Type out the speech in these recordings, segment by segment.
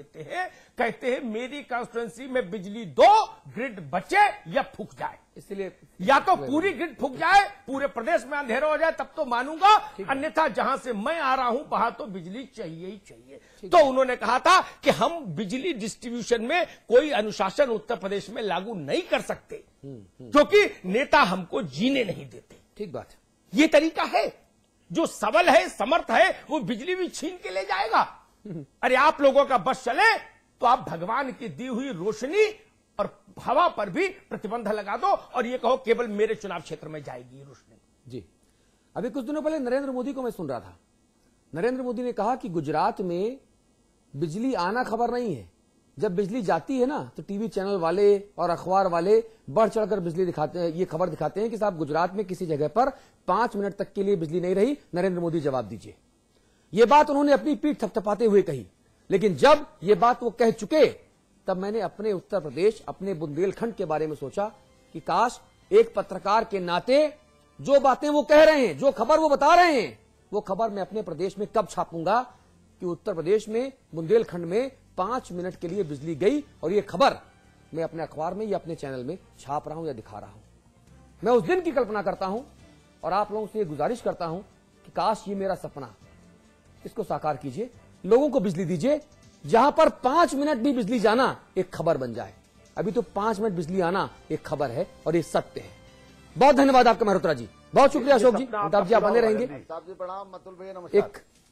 देते हैं, कहते हैं मेरी कॉन्स्टिट्यूएंसी में बिजली दो, ग्रिड बचे या फूक जाए। इसलिए या तो पूरी ग्रिड फूक जाए, पूरे प्रदेश में अंधेरा हो जाए, तब तो मानूंगा, अन्यथा जहां से मैं आ रहा हूं वहां तो बिजली चाहिए ही चाहिए। तो उन्होंने कहा था कि हम बिजली डिस्ट्रीब्यूशन में कोई अनुशासन उत्तर प्रदेश में लागू नहीं कर सकते, क्योंकि नेता हमको जीने नहीं देते। ठीक बात है, ये तरीका है। जो सबल है, समर्थ है, वो बिजली भी छीन के ले जाएगा। अरे आप लोगों का बस चले तो आप भगवान की दी हुई रोशनी और हवा पर भी प्रतिबंध लगा दो और ये कहो केवल मेरे चुनाव क्षेत्र में जाएगी ये रोशनी। जी, अभी कुछ दिनों पहले नरेंद्र मोदी को मैं सुन रहा था। नरेंद्र मोदी ने कहा कि गुजरात में बिजली आना खबर नहीं है, जब बिजली जाती है ना तो टीवी चैनल वाले और अखबार वाले बढ़ चढ़कर बिजली दिखाते हैं, ये खबर दिखाते हैं कि साहब गुजरात में किसी जगह पर 5 मिनट तक के लिए बिजली नहीं रही, नरेंद्र मोदी जवाब दीजिए। ये बात उन्होंने अपनी पीठ थपथपाते हुए कही, लेकिन जब ये बात वो कह चुके तब मैंने अपने उत्तर प्रदेश, अपने बुंदेलखंड के बारे में सोचा कि काश एक पत्रकार के नाते जो बातें वो कह रहे हैं, जो खबर वो बता रहे हैं, वो खबर मैं अपने प्रदेश में कब छापूंगा कि उत्तर प्रदेश में बुंदेलखंड में 5 मिनट के लिए बिजली गई और ये खबर मैं अपने अखबार में या अपने चैनल में छाप रहा हूं या दिखा रहा हूं। मैं उस दिन की कल्पना करता हूं और आप लोगों से ये गुजारिश करता हूं कि काश ये मेरा सपना, इसको साकार कीजिए, लोगों को बिजली दीजिए, जहां पर 5 मिनट भी बिजली जाना एक खबर बन जाए। अभी तो 5 मिनट बिजली आना एक खबर है और ये सत्य है। बहुत धन्यवाद आपका मल्होत्रा जी, बहुत शुक्रिया अशोक जी, अमिताभ जी आप बने रहेंगे।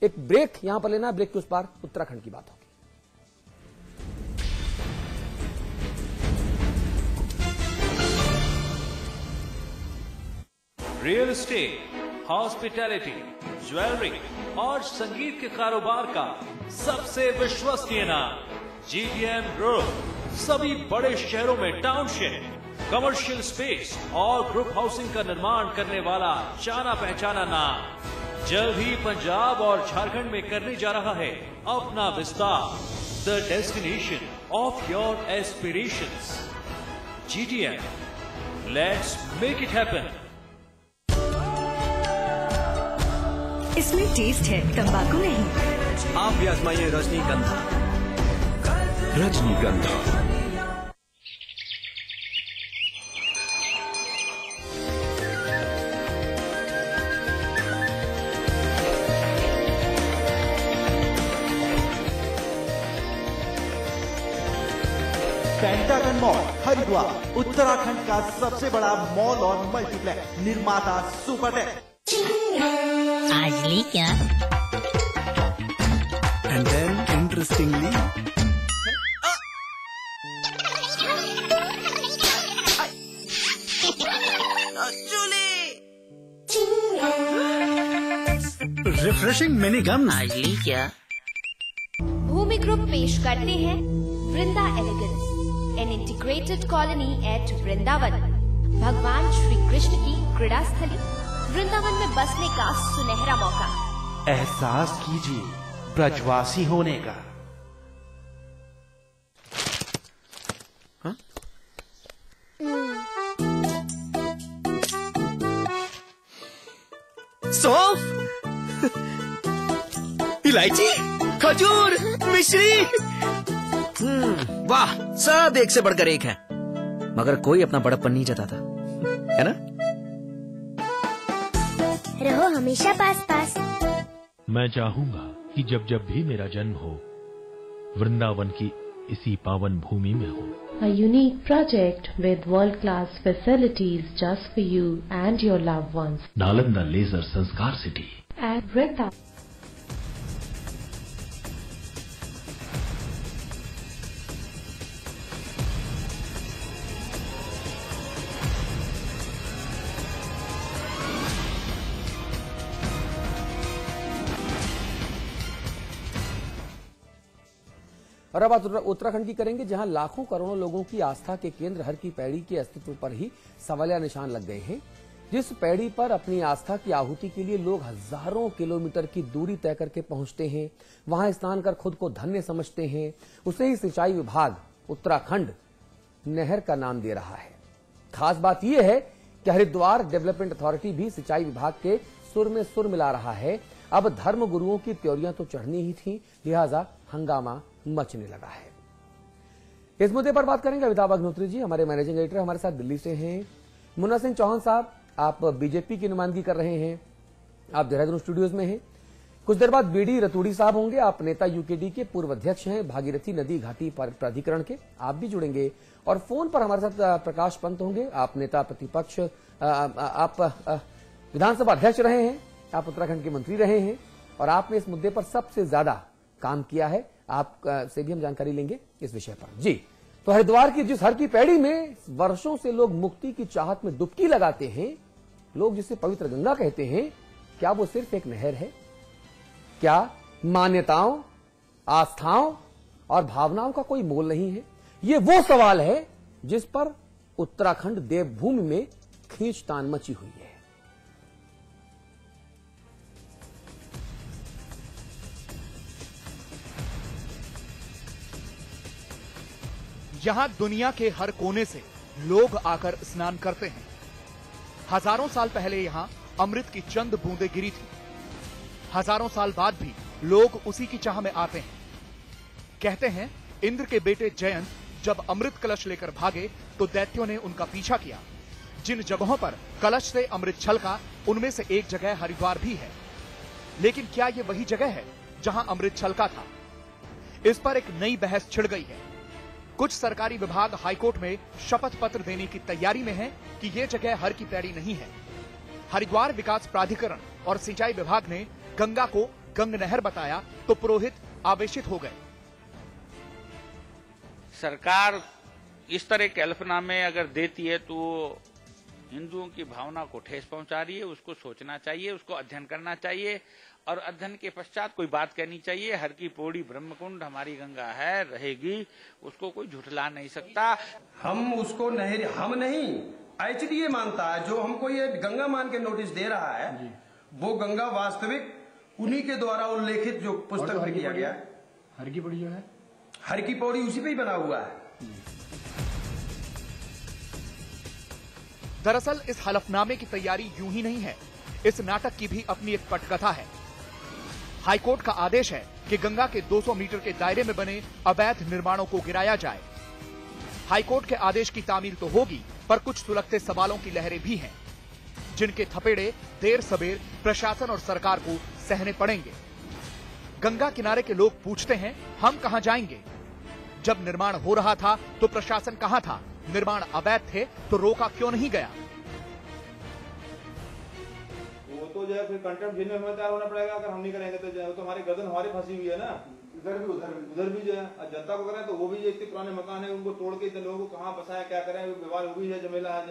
एक ब्रेक यहां पर लेना, ब्रेक के उस पार उत्तराखंड की बात होगी। रियल एस्टेट, हॉस्पिटैलिटी, ज्वेलरी और संगीत के कारोबार का सबसे विश्वसनीय नाम GTM ग्रुप। सभी बड़े शहरों में टाउनशिप, कमर्शियल स्पेस और ग्रुप हाउसिंग का निर्माण करने वाला जाना पहचाना नाम जल्द ही पंजाब और झारखंड में करने जा रहा है अपना विस्तार। The destination of your aspirations, GTM, let's make it happen. इसमें टेस्ट है, तंबाकू नहीं। आप भी आजमाइए रजनीगंधा। रजनीगंधा पेंटागन मॉल हरिद्वार उत्तराखंड का सबसे बड़ा मॉल और मल्टीप्लेक्स निर्माता सुपरटेक। आज ली क्या? And then interestingly refreshing mini gum. आज ली क्या? भूमि ग्रुप पेश करते हैं Vrinda elegance, an integrated colony at Vrindavan. भगवान श्री कृष्ण की क्रीड़ा स्थली वृंदावन में बसने का सुनहरा मौका। एहसास कीजिए ब्रजवासी होने का। सौंफ, इलायची, खजूर, मिश्री, वाह, सब एक से बढ़कर एक है, मगर कोई अपना बड़प्पन नहीं जताता, है ना? रहो हमेशा पास पास। मैं चाहूंगा कि जब जब भी मेरा जन्म हो, वृंदावन की इसी पावन भूमि में हो। A unique project with world-class facilities just for you and your loved ones. Nalanda leisure Sanskar city At Vrindavan. और अब बात उत्तराखंड की करेंगे, जहां लाखों करोड़ों लोगों की आस्था के केंद्र हर की पैड़ी के अस्तित्व पर ही सवालिया निशान लग गए हैं। जिस पैड़ी पर अपनी आस्था की आहुति के लिए लोग हजारों किलोमीटर की दूरी तय करके पहुंचते हैं, वहां स्नान कर खुद को धन्य समझते हैं, उसे ही सिंचाई विभाग उत्तराखंड नहर का नाम दे रहा है। खास बात यह है कि हरिद्वार डेवलपमेंट अथॉरिटी भी सिंचाई विभाग के सुर में सुर मिला रहा है। अब धर्म गुरुओं की त्योरियां तो चढ़नी ही थी, लिहाजा हंगामा मचने लगा है। इस मुद्दे पर बात करेंगे अमिताभ अग्निहोत्री जी, हमारे मैनेजिंग एडिटर हमारे साथ दिल्ली से हैं। मुन्ना सिंह चौहान साहब, आप बीजेपी की नुमाइंदगी कर रहे हैं, आप देहरादून स्टूडियोज में हैं। कुछ देर बाद बीडी रतूड़ी साहब होंगे, आप नेता यूकेडी के पूर्व अध्यक्ष हैं, भागीरथी नदी घाटी प्राधिकरण के, आप भी जुड़ेंगे। और फोन पर हमारे साथ प्रकाश पंत होंगे, आप नेता प्रतिपक्ष, आप विधानसभा अध्यक्ष रहे हैं, आप उत्तराखंड के मंत्री रहे हैं और आपने इस मुद्दे पर सबसे ज्यादा काम किया है, आप से भी हम जानकारी लेंगे इस विषय पर। जी, तो हरिद्वार की जिस हर की पैड़ी में वर्षों से लोग मुक्ति की चाहत में डुबकी लगाते हैं, लोग जिसे पवित्र गंगा कहते हैं, क्या वो सिर्फ एक नहर है? क्या मान्यताओं, आस्थाओं और भावनाओं का कोई मोल नहीं है? ये वो सवाल है जिस पर उत्तराखंड देवभूमि में खींचतान मची हुई है। यहां दुनिया के हर कोने से लोग आकर स्नान करते हैं। हजारों साल पहले यहां अमृत की चंद बूंदें गिरी थी। हजारों साल बाद भी लोग उसी की चाह में आते हैं। कहते हैं इंद्र के बेटे जयंत जब अमृत कलश लेकर भागे तो दैत्यों ने उनका पीछा किया। जिन जगहों पर कलश से अमृत छलका उनमें से एक जगह हरिद्वार भी है। लेकिन क्या ये वही जगह है जहां अमृत छलका था? इस पर एक नई बहस छिड़ गई है। कुछ सरकारी विभाग हाईकोर्ट में शपथ पत्र देने की तैयारी में है कि ये जगह हर की पैड़ी नहीं है। हरिद्वार विकास प्राधिकरण और सिंचाई विभाग ने गंगा को गंग नहर बताया तो पुरोहित आवेशित हो गए। सरकार इस तरह के हल्फनामे अगर देती है तो हिंदुओं की भावना को ठेस पहुंचा रही है। उसको सोचना चाहिए, उसको अध्ययन करना चाहिए और अध्ययन के पश्चात कोई बात कहनी चाहिए। हर की पौड़ी ब्रह्मकुंड हमारी गंगा है, रहेगी, उसको कोई झुठला नहीं सकता। हम उसको नहर हम नहीं, एचडीए मानता है। जो हमको ये गंगा मान के नोटिस दे रहा है वो गंगा वास्तविक उन्हीं के द्वारा उल्लेखित जो पुस्तक में किया गया है। हर की पौड़ी जो है, हर की पौड़ी उसी पे ही बना हुआ है। दरअसल इस हलफनामे की तैयारी यूं ही नहीं है। इस नाटक की भी अपनी एक पटकथा है। हाईकोर्ट का आदेश है कि गंगा के 200 मीटर के दायरे में बने अवैध निर्माणों को गिराया जाए। हाईकोर्ट के आदेश की तामील तो होगी, पर कुछ सुलगते सवालों की लहरें भी हैं, जिनके थपेड़े देर सबेर प्रशासन और सरकार को सहने पड़ेंगे। गंगा किनारे के लोग पूछते हैं, हम कहां जाएंगे? जब निर्माण हो रहा था तो प्रशासन कहां था? निर्माण अवैध थे तो रोका क्यों नहीं गया? वो तो जो है फिर कंटेम्प्ट झेलने में तैयार होना पड़ेगा। अगर हम नहीं करेंगे तो जो है तो हमारी गर्दन हमारी फंसी हुई है ना, इधर भी उधर भी जो है जनता को करें तो वो भी इतने पुराने मकान है उनको तोड़ के इतने लोगों को कहाँ बसाया, क्या करें, विवाद हो भी है, जमेला है।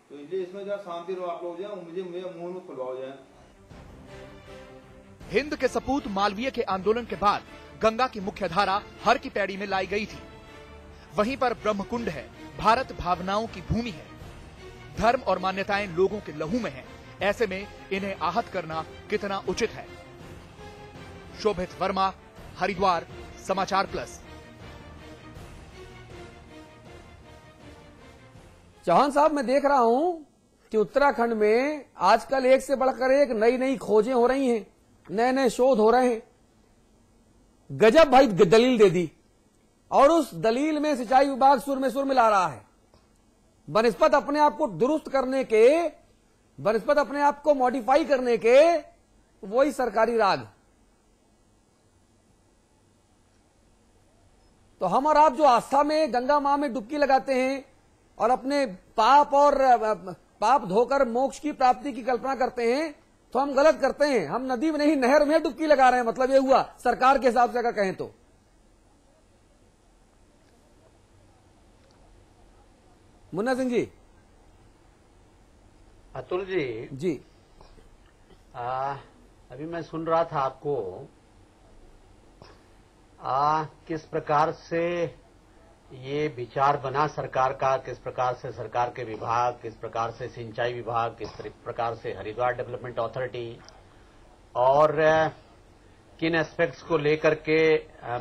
तो इसलिए इसमें जो शांति रहो आप लोग, जो मुझे मुंह में खुलवाओ जाए। हिंद के सपूत मालवीय के आंदोलन के बाद गंगा की मुख्य धारा हर की पैड़ी में लाई गई थी। वहीं पर ब्रह्मकुंड है, भारत भावनाओं की भूमि है। धर्म और मान्यताएं लोगों के लहू में हैं। ऐसे में इन्हें आहत करना कितना उचित है? शोभित वर्मा, हरिद्वार, समाचार प्लस। चौहान साहब, मैं देख रहा हूं कि उत्तराखंड में आजकल एक से बढ़कर एक नई नई खोजें हो रही हैं, नए नए शोध हो रहे हैं। गजब भाई दलील दे दी और उस दलील में सिंचाई विभाग सुर में सुर मिला रहा है। बनिस्पत अपने आप को दुरुस्त करने के, बनिस्पत अपने आप को मॉडिफाई करने के, वही सरकारी राग। तो हम और आप जो आस्था में गंगा मां में डुबकी लगाते हैं और अपने पाप धोकर मोक्ष की प्राप्ति की कल्पना करते हैं, तो हम गलत करते हैं। हम नदी में नहीं नहर में डुबकी लगा रहे हैं। मतलब ये हुआ सरकार के हिसाब से अगर कहें तो। मुन्ना सिंह जी। अतुल जी अभी मैं सुन रहा था आपको किस प्रकार से ये विचार बना सरकार का, किस प्रकार से सरकार के विभाग, किस प्रकार से सिंचाई विभाग, किस प्रकार से हरिद्वार डेवलपमेंट अथॉरिटी और किन एस्पेक्ट्स को लेकर के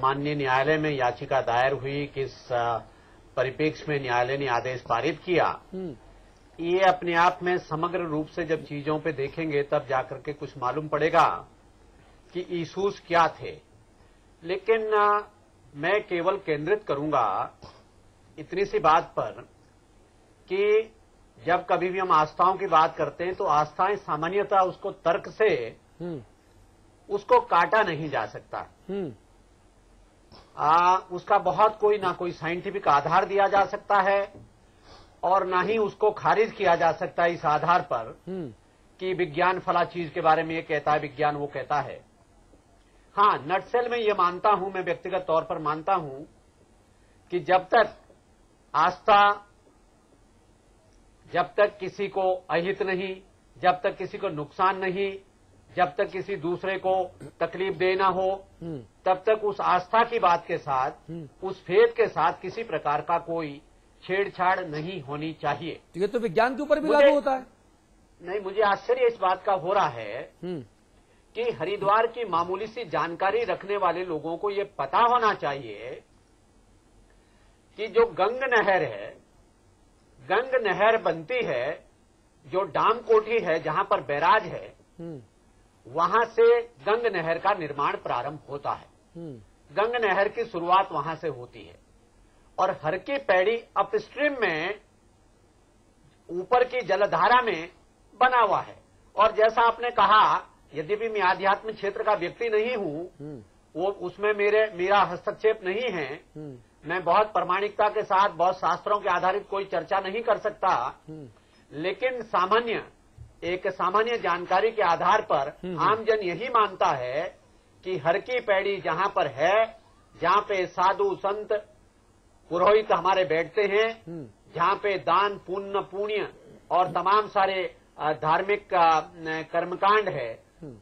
माननीय न्यायालय में याचिका दायर हुई, किस परिप्रेक्ष्य में न्यायालय ने आदेश पारित किया। ये अपने आप में समग्र रूप से जब चीजों पे देखेंगे तब जाकर के कुछ मालूम पड़ेगा कि इश्यूज क्या थे। लेकिन मैं केवल केंद्रित करूंगा इतनी सी बात पर कि जब कभी भी हम आस्थाओं की बात करते हैं तो आस्थाएं सामान्यतः उसको तर्क से उसको काटा नहीं जा सकता। उसका बहुत कोई ना कोई साइंटिफिक आधार दिया जा सकता है और ना ही उसको खारिज किया जा सकता है इस आधार पर कि विज्ञान फला चीज के बारे में ये कहता है, विज्ञान वो कहता है। हाँ, नटसेल में ये मानता हूं, मैं व्यक्तिगत तौर पर मानता हूं कि जब तक किसी को अहित नहीं, जब तक किसी को नुकसान नहीं, जब तक किसी दूसरे को तकलीफ देना हो, तब तक उस आस्था की बात के साथ, उस फेथ के साथ किसी प्रकार का कोई छेड़छाड़ नहीं होनी चाहिए। ये तो विज्ञान के ऊपर भी लागू होता है। नहीं, मुझे आश्चर्य इस बात का हो रहा है कि हरिद्वार की मामूली सी जानकारी रखने वाले लोगों को ये पता होना चाहिए कि जो गंग नहर है, गंग नहर बनती है, जो डाम कोठी है जहां पर बैराज है, वहां से गंग नहर का निर्माण प्रारंभ होता है। गंग नहर की शुरुआत वहां से होती है और हर की पैड़ी अपस्ट्रीम में ऊपर की जलधारा में बना हुआ है। और जैसा आपने कहा, यद्यपि मैं आध्यात्मिक क्षेत्र का व्यक्ति नहीं हूं, वो उसमें मेरा हस्तक्षेप नहीं है, मैं बहुत प्रामाणिकता के साथ बहुत शास्त्रों के आधारित कोई चर्चा नहीं कर सकता, लेकिन एक सामान्य जानकारी के आधार पर आमजन यही मानता है कि हर की पैड़ी जहां पर है, जहां पे साधु संत पुरोहित हमारे बैठते हैं, जहां पे दान पुण्य और तमाम सारे धार्मिक कर्मकांड है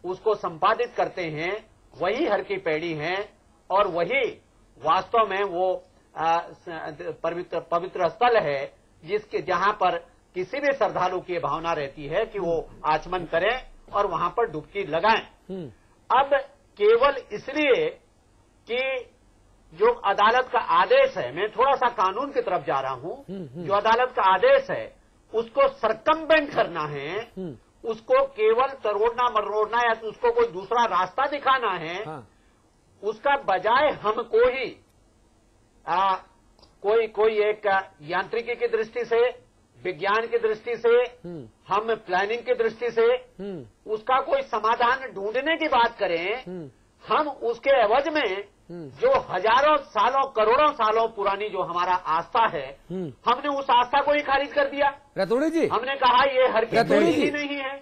उसको संपादित करते हैं, वही हर की पैड़ी है और वही वास्तव में वो पवित्र स्थल है जहां पर किसी भी श्रद्धालु की भावना रहती है कि वो आचमन करें और वहां पर डुबकी लगाएं। अब केवल इसलिए कि जो अदालत का आदेश है, मैं थोड़ा सा कानून की तरफ जा रहा हूं, जो अदालत का आदेश है उसको सरकमवेंट करना है, उसको केवल तरोड़ना मरोड़ना या तो उसको कोई दूसरा रास्ता दिखाना है, उसका बजाय हमको ही कोई एक यांत्रिकी की दृष्टि से, विज्ञान की दृष्टि से, हम प्लानिंग की दृष्टि से उसका कोई समाधान ढूंढने की बात करें, हम उसके एवज में जो हजारों सालों करोड़ों सालों पुरानी जो हमारा आस्था है, हमने उस आस्था को ही खारिज कर दिया। रतूड़ी जी, हमने कहा ये हर की ही नहीं है,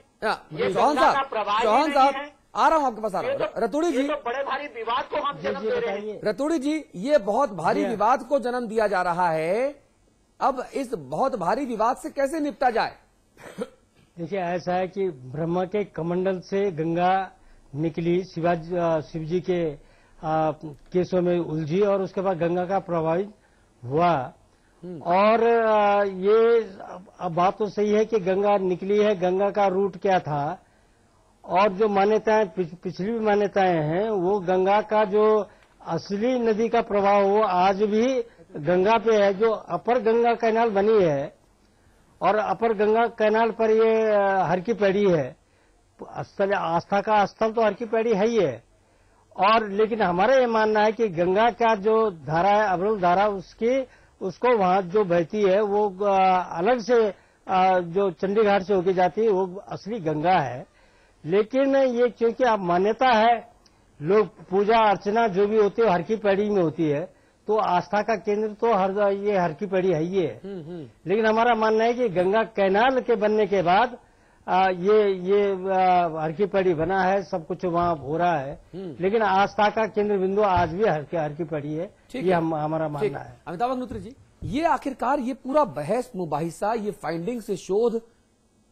ये गंगा का प्रवाह ही नहीं है। आ रहा हूं आपके पास, आ रहा हूं। रतूड़ी जी, तो बड़े भारी विवाद को हम जन्म दे रहे हैं। रतूड़ी जी, ये बहुत भारी विवाद को जन्म दिया जा रहा है। अब इस बहुत भारी विवाद से कैसे निपटा जाए? देखिए, ऐसा है कि ब्रह्मा के कमंडल से गंगा निकली, शिव जी के केसों में उलझी और उसके बाद गंगा का प्रवाहित हुआ। और ये बात तो सही है कि गंगा निकली है, गंगा का रूट क्या था, और जो मान्यताएं पिछली भी मान्यताएं हैं, वो गंगा का जो असली नदी का प्रवाह वो आज भी गंगा पे है। जो अपर गंगा कैनाल बनी है और अपर गंगा कैनाल पर ये हर की पैड़ी है, आस्था का स्थल तो हर की पैड़ी है ही है। और लेकिन हमारा ये मानना है कि गंगा का जो धारा है, अवरुल धारा, उसको वहां जो बहती है वो अलग से जो चंडी घाट से होके जाती है, वो असली गंगा है। लेकिन ये क्योंकि अब मान्यता है, लोग पूजा अर्चना जो भी होती है हर की पैड़ी में होती है, तो आस्था का केंद्र तो ये हर की पैड़ी है ही है। लेकिन हमारा मानना है कि गंगा कैनाल के बनने के बाद ये हर की पैड़ी बना है, सब कुछ वहाँ हो रहा है, लेकिन आस्था का केंद्र बिंदु आज भी हर की पैड़ी है, ये हमारा मानना है। अमिताभ अग्निहोत्री जी, ये आखिरकार ये पूरा बहस मुबाहिसा, ये फाइंडिंग से शोध,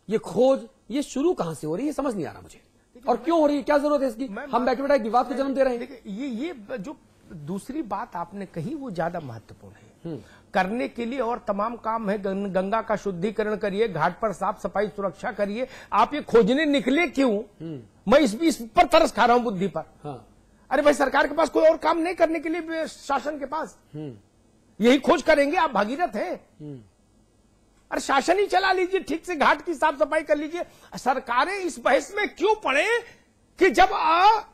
ये खोज, ये शुरू कहां से हो रही है, समझ नहीं आ रहा मुझे, और क्यों हो रही है, क्या जरूरत है इसकी? हम बैठे बैठे विवाद को जन्म दे रहे हैं। ये जो दूसरी बात आपने कही वो ज्यादा महत्वपूर्ण है। करने के लिए और तमाम काम है, गंगा का शुद्धिकरण करिए, घाट पर साफ सफाई सुरक्षा करिए, आप ये खोजने निकले क्यों? मैं इस पर तरस खा रहा हूं बुद्धि पर। अरे भाई, सरकार के पास कोई और काम नहीं करने के लिए, शासन के पास यही खोज करेंगे, आप भागीरथ हैं। अरे शासन ही चला लीजिए, ठीक से घाट की साफ सफाई कर लीजिए। सरकारें इस बहस में क्यों पड़े कि जब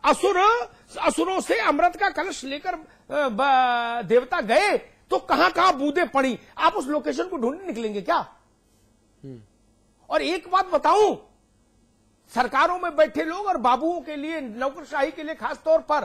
असुरों से अमृत का कलश लेकर देवता गए तो कहां कहां बूंदें पड़ी, आप उस लोकेशन को ढूंढने निकलेंगे क्या? और एक बात बताऊं, सरकारों में बैठे लोग और बाबुओं के लिए, नौकरशाही के लिए खास तौर पर